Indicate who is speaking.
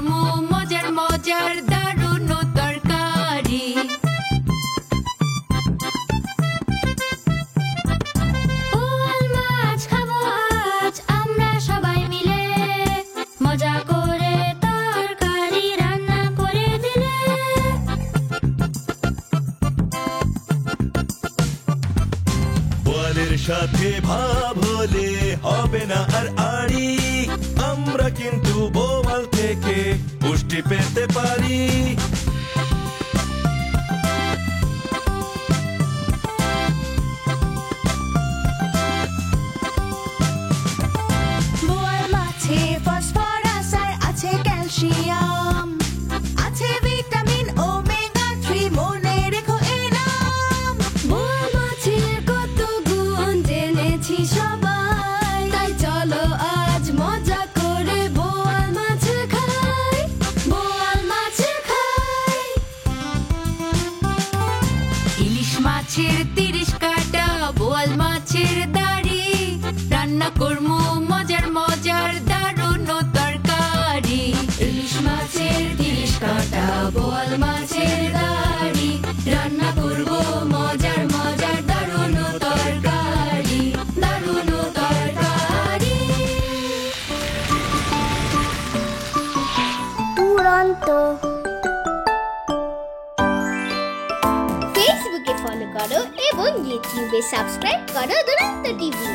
Speaker 1: করমু মজার মজার দারুণ তরকারি। বোয়াল মাছ খাবো আজ আমরা সবাই মিলে, মজা করে তরকারি রান্না করে দিলে।
Speaker 2: বোয়ালের সাথে ভাব হলে হবে না আর আড়ি, আমরা কিন্তু বোয়াল থেকে পুষ্টি পেতে পারি।
Speaker 3: বোয়াল মাছে ফসফরাস আর আছে ক্যালসিয়াম, আছে ভিটামিন ওমেগা 3, মনে রেখো এই নাম।
Speaker 1: বোয়াল মাছের কত গুণ জেনেছি সবাই, তাই চলো আজ মজা করে বোয়াল মাছ খাই, বোয়াল মাছ খাই। ইলিশ মাছের 30 কাটা, বোয়াল মাছের দাড়ি, রান্না করমু মজার মজার দারুণ তরকারি। ইলিশ মাছের 30 কাটা, বোয়াল মাছের দাড়ি, রান্না করবো মজার মজার দারুণ তরকারি, দারুণ তরকারি।
Speaker 3: দুরন্ত। ফেসবুকে ফলো করো এবং ইউটিউবে সাবস্ক্রাইব করো দুরন্ত টিভি।